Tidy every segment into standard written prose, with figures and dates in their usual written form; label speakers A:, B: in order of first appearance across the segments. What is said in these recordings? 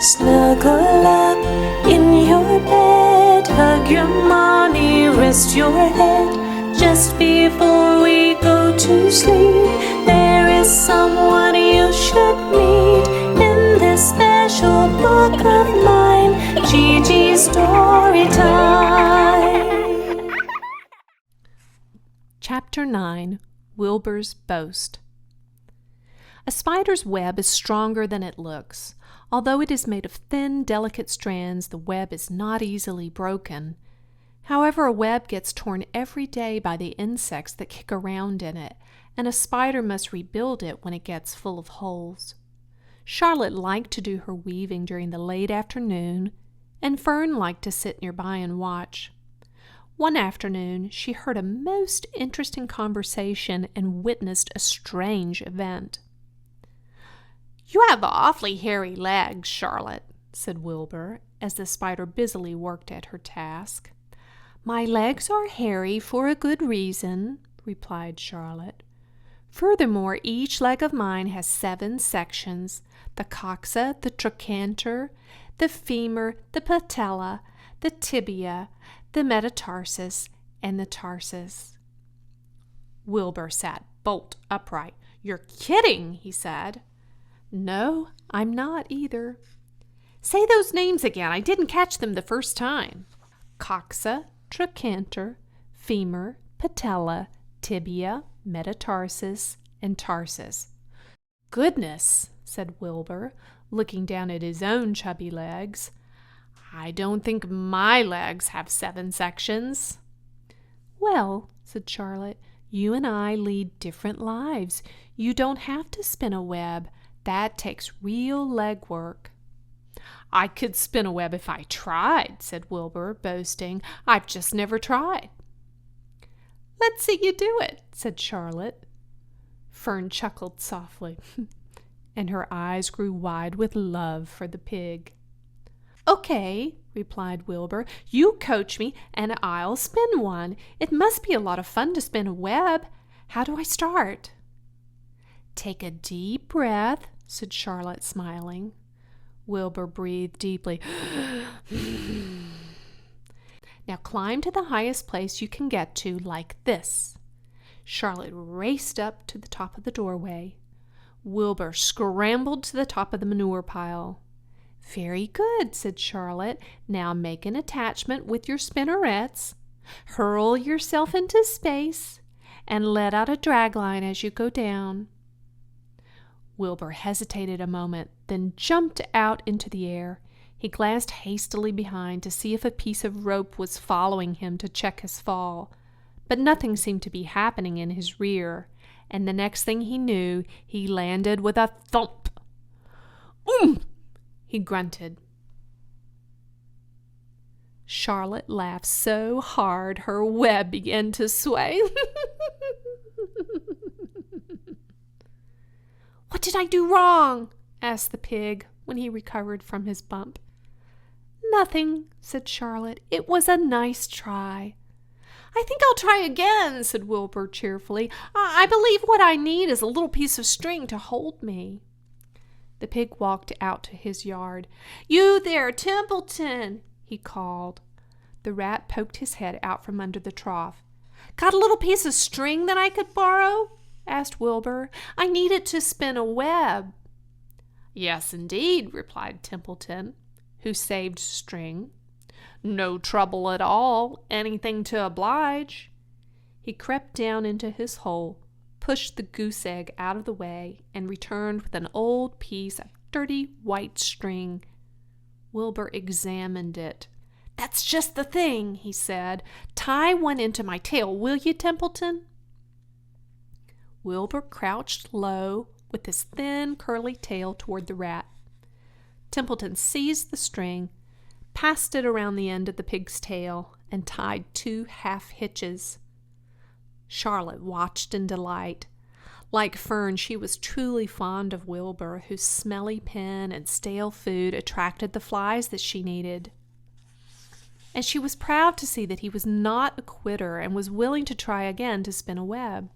A: Snuggle up in your bed, hug your mommy, rest your head. Just before we go to sleep, there is someone you should meet in this special book of mine, Gigi Story Time.
B: Chapter 9. Wilbur's Boast. A spider's web is stronger than it looks. Although it is made of thin, delicate strands, the web is not easily broken. However, a web gets torn every day by the insects that kick around in it, and a spider must rebuild it when it gets full of holes. Charlotte liked to do her weaving during the late afternoon, and Fern liked to sit nearby and watch. One afternoon, she heard a most interesting conversation and witnessed a strange event. "You have awfully hairy legs, Charlotte," said Wilbur, as the spider busily worked at her task. "My legs are hairy for a good reason," replied Charlotte. "Furthermore, each leg of mine has 7 sections: the coxa, the trochanter, the femur, the patella, the tibia, the metatarsus, and the tarsus." Wilbur sat bolt upright. "You're kidding," he said. "No, I'm not either." "Say those names again. I didn't catch them the first time." "Coxa, trochanter, femur, patella, tibia, metatarsus, and tarsus." "Goodness," said Wilbur, looking down at his own chubby legs. "I don't think my legs have 7 sections." "Well," said Charlotte, "you and I lead different lives. You don't have to spin a web. That takes real leg work." "I could spin a web if I tried," said Wilbur, boasting. "I've just never tried." "Let's see you do it," said Charlotte. Fern chuckled softly, and her eyes grew wide with love for the pig. "Okay," replied Wilbur. "You coach me, and I'll spin one. It must be a lot of fun to spin a web. How do I start?" "Take a deep breath," said Charlotte, smiling. Wilbur breathed deeply. "Now climb to the highest place you can get to, like this." Charlotte raced up to the top of the doorway. Wilbur scrambled to the top of the manure pile. "Very good," said Charlotte. "Now make an attachment with your spinnerets. Hurl yourself into space and let out a drag line as you go down." Wilbur hesitated a moment, then jumped out into the air. He glanced hastily behind to see if a piece of rope was following him to check his fall, but nothing seemed to be happening in his rear, and the next thing he knew, he landed with a thump. "Oomph!" he grunted. Charlotte laughed so hard her web began to sway. "What did I do wrong?" asked the pig when he recovered from his bump. "Nothing," said Charlotte. "It was a nice try." "I think I'll try again," said Wilbur cheerfully. I believe what I need is a little piece of string to hold me." The pig walked out to his yard. "You there, Templeton," he called. The rat poked his head out from under the trough. "Got a little piece of string that I could borrow?" asked Wilbur. "I need it to spin a web." "Yes, indeed," replied Templeton, who saved string. "No trouble at all. Anything to oblige." He crept down into his hole, pushed the goose egg out of the way, and returned with an old piece of dirty white string. Wilbur examined it. "That's just the thing," he said. "Tie one into my tail, will you, Templeton?" Wilbur crouched low with his thin, curly tail toward the rat. Templeton seized the string, passed it around the end of the pig's tail, and tied 2 half hitches. Charlotte watched in delight. Like Fern, she was truly fond of Wilbur, whose smelly pen and stale food attracted the flies that she needed. And she was proud to see that he was not a quitter and was willing to try again to spin a web.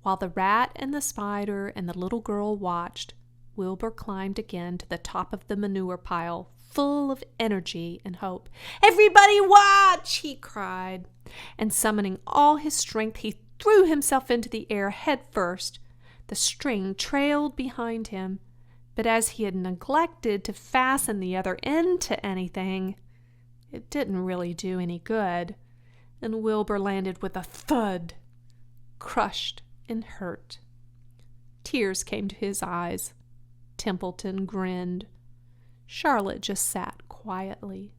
B: While the rat and the spider and the little girl watched, Wilbur climbed again to the top of the manure pile, full of energy and hope. "Everybody watch!" he cried, and summoning all his strength, he threw himself into the air head first. The string trailed behind him, but as he had neglected to fasten the other end to anything, it didn't really do any good, and Wilbur landed with a thud, crushed and hurt. Tears came to his eyes. Templeton grinned. Charlotte just sat quietly.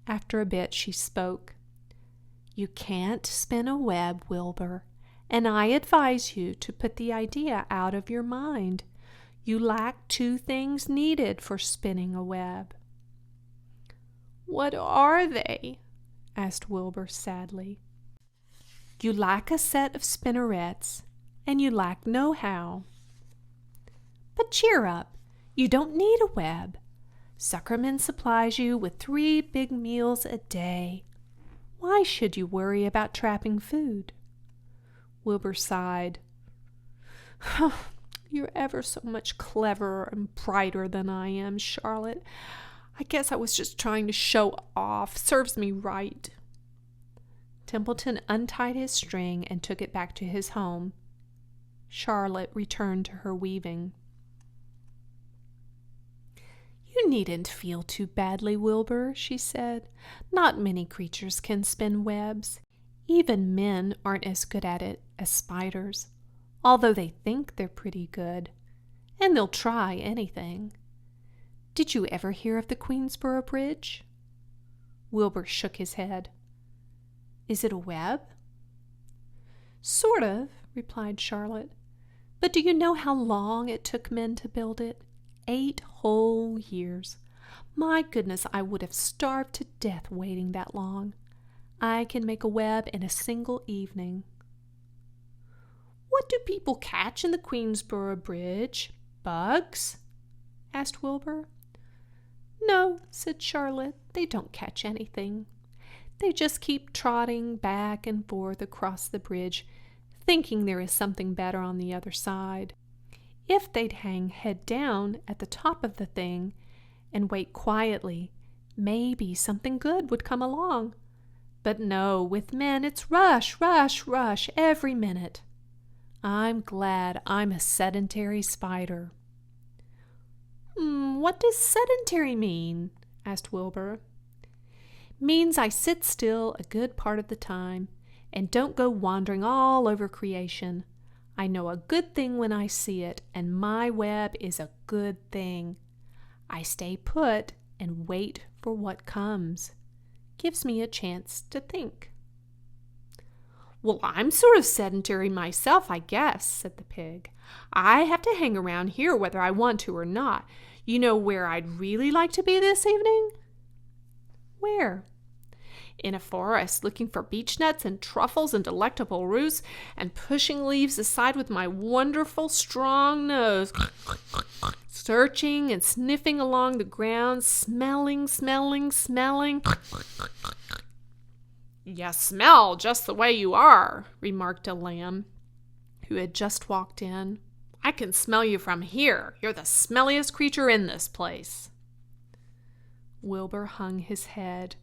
B: After a bit, she spoke. "You can't spin a web, Wilbur, and I advise you to put the idea out of your mind. You lack 2 things needed for spinning a web." "What are they?" asked Wilbur sadly. "You lack a set of spinnerets, and you lack know-how." "But cheer up. You don't need a web. Zuckermans supplies you with 3 big meals a day. Why should you worry about trapping food?" Wilbur sighed. "You're ever so much cleverer and brighter than I am, Charlotte. I guess I was just trying to show off. Serves me right." Templeton untied his string and took it back to his home. Charlotte returned to her weaving. "You needn't feel too badly, Wilbur," she said. "Not many creatures can spin webs. Even men aren't as good at it as spiders, although they think they're pretty good, and they'll try anything. Did you ever hear of the Queensboro Bridge?" Wilbur shook his head. "Is it a web?" "Sort of," replied Charlotte. "But do you know how long it took men to build it? 8 whole years. My goodness, I would have starved to death waiting that long. I can make a web in a single evening." "What do people catch in the Queensboro Bridge? Bugs?" asked Wilbur. "No," said Charlotte, "they don't catch anything. They just keep trotting back and forth across the bridge, thinking there is something better on the other side. If they'd hang head down at the top of the thing and wait quietly, maybe something good would come along. But no, with men it's rush, rush, rush every minute. I'm glad I'm a sedentary spider." "What does sedentary mean?" asked Wilbur. "Means I sit still a good part of the time and don't go wandering all over creation. I know a good thing when I see it, and my web is a good thing. I stay put and wait for what comes. Gives me a chance to think." "Well, I'm sort of sedentary myself, I guess," said the pig. "I have to hang around here whether I want to or not. You know where I'd really like to be this evening?" "Where?" "In a forest, looking for beechnuts and truffles and delectable roots, and pushing leaves aside with my wonderful strong nose, searching and sniffing along the ground, smelling, smelling, smelling." "You smell just the way you are," remarked a lamb who had just walked in. "I can smell you from here. You're the smelliest creature in this place." Wilbur hung his head.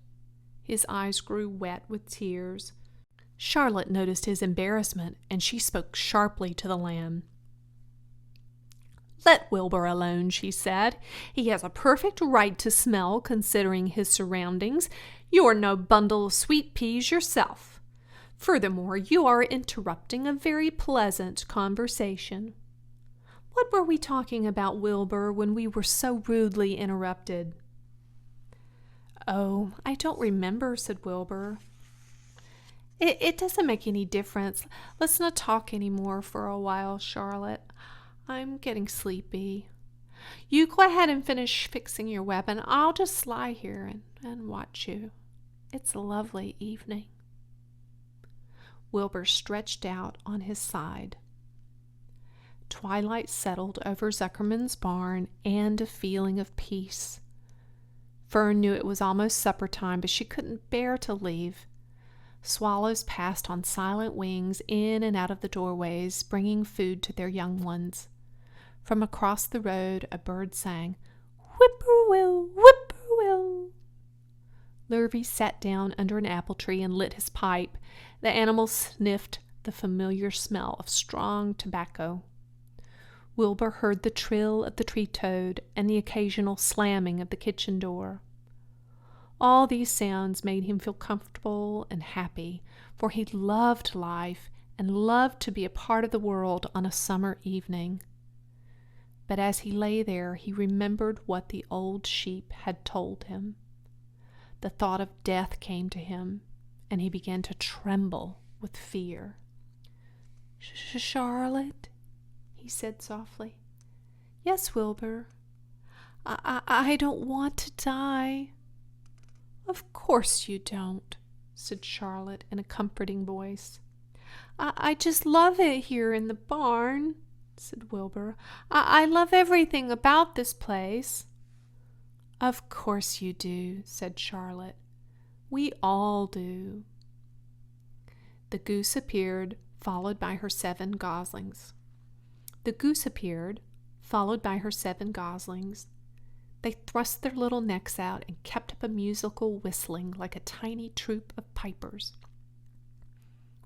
B: His eyes grew wet with tears. Charlotte noticed his embarrassment, and she spoke sharply to the lamb. "Let Wilbur alone," she said. "He has a perfect right to smell, considering his surroundings. You're no bundle of sweet peas yourself. Furthermore, you are interrupting a very pleasant conversation." "What were we talking about, Wilbur, when we were so rudely interrupted?" "Oh, I don't remember," said Wilbur. It doesn't make any difference. Let's not talk any more for a while, Charlotte. I'm getting sleepy. You go ahead and finish fixing your web, and I'll just lie here and watch you. It's a lovely evening." Wilbur stretched out on his side. Twilight settled over Zuckerman's barn, and a feeling of peace. Fern knew it was almost supper time, but she couldn't bear to leave. Swallows passed on silent wings in and out of the doorways, bringing food to their young ones. From across the road, a bird sang, "Whippoorwill, whippoorwill." Lurvy sat down under an apple tree and lit his pipe. The animal sniffed the familiar smell of strong tobacco. Wilbur heard the trill of the tree toad and the occasional slamming of the kitchen door. All these sounds made him feel comfortable and happy, for he loved life and loved to be a part of the world on a summer evening. But as he lay there, he remembered what the old sheep had told him. The thought of death came to him, and he began to tremble with fear. "Charlotte," he said softly. "Yes, Wilbur. I don't want to die." "Of course you don't," said Charlotte in a comforting voice. I just love it here in the barn," said Wilbur. I love everything about this place." "Of course you do," said Charlotte. "We all do." The goose appeared, followed by her 7 goslings. They thrust their little necks out and kept up a musical whistling like a tiny troop of pipers.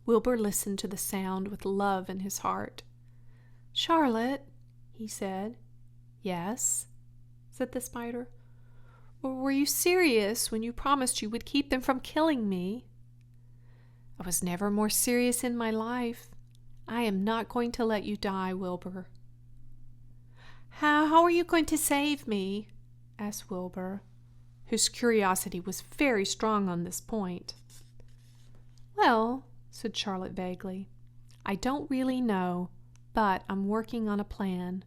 B: Wilbur listened to the sound with love in his heart. "Charlotte," he said. "Yes," said the spider. "Were you serious when you promised you would keep them from killing me?" "I was never more serious in my life. I am not going to let you die, Wilbur." How are you going to save me?" asked Wilbur, whose curiosity was very strong on this point. "Well," said Charlotte vaguely, "I don't really know, but I'm working on a plan."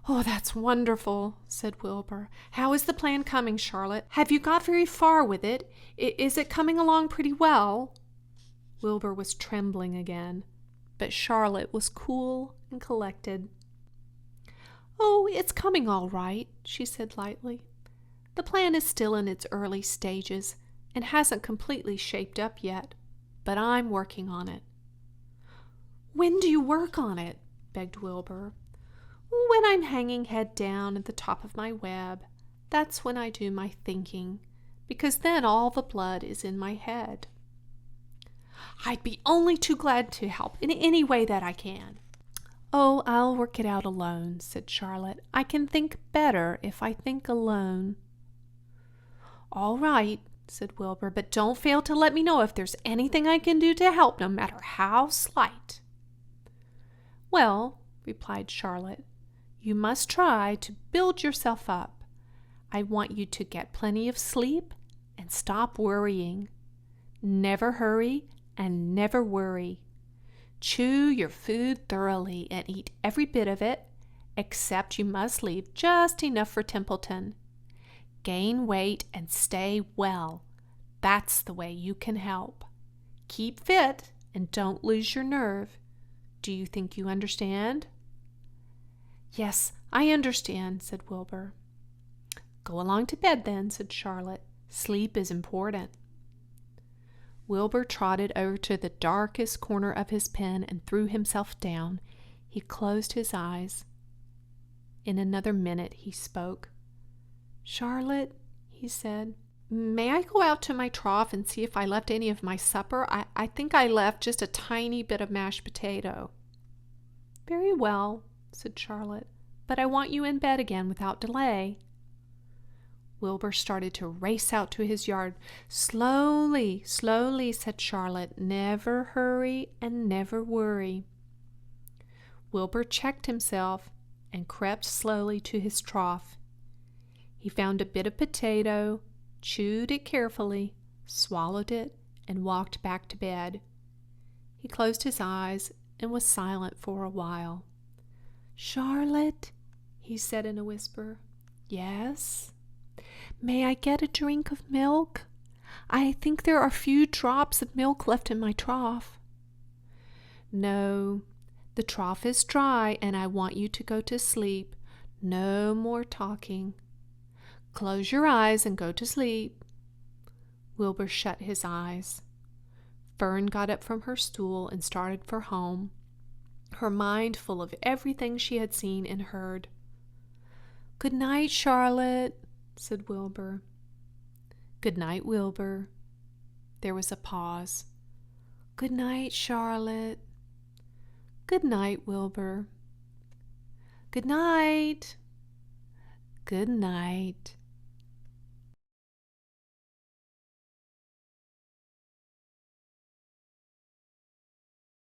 B: "Oh, that's wonderful," said Wilbur. "How is the plan coming, Charlotte? Have you got very far with it? Is it coming along pretty well?" Wilbur was trembling again, but Charlotte was cool and collected. "Oh, it's coming all right," she said lightly. "The plan is still in its early stages and hasn't completely shaped up yet, but I'm working on it." "When do you work on it?" begged Wilbur. "When I'm hanging head down at the top of my web. That's when I do my thinking, because then all the blood is in my head." "I'd be only too glad to help in any way that I can." "Oh, I'll work it out alone," said Charlotte. "I can think better if I think alone." "All right," said Wilbur, "but don't fail to let me know if there's anything I can do to help, no matter how slight." "Well," replied Charlotte, "you must try to build yourself up. I want you to get plenty of sleep and stop worrying. Never hurry and never worry. Chew your food thoroughly and eat every bit of it, except you must leave just enough for Templeton. Gain weight and stay well. That's the way you can help. Keep fit and don't lose your nerve. Do you think you understand?" "Yes, I understand," said Wilbur. "Go along to bed then," said Charlotte. "Sleep is important." Wilbur trotted over to the darkest corner of his pen and threw himself down. He closed his eyes. In another minute he spoke. "Charlotte," he said, "may I go out to my trough and see if I left any of my supper? I think I left just a tiny bit of mashed potato." "Very well," said Charlotte, "but I want you in bed again without delay." Wilbur started to race out to his yard. "Slowly, slowly," said Charlotte. "Never hurry and never worry." Wilbur checked himself and crept slowly to his trough. He found a bit of potato, chewed it carefully, swallowed it, and walked back to bed. He closed his eyes and was silent for a while. "Charlotte," he said in a whisper. "Yes?" "May I get a drink of milk? I think there are a few drops of milk left in my trough." "No, the trough is dry and I want you to go to sleep. No more talking. Close your eyes and go to sleep." Wilbur shut his eyes. Fern got up from her stool and started for home. her mind full of everything she had seen and heard. "Good night, Charlotte," said Wilbur. "Good night, Wilbur." There was a pause. "Good night, Charlotte." "Good night, Wilbur." "Good night." "Good night."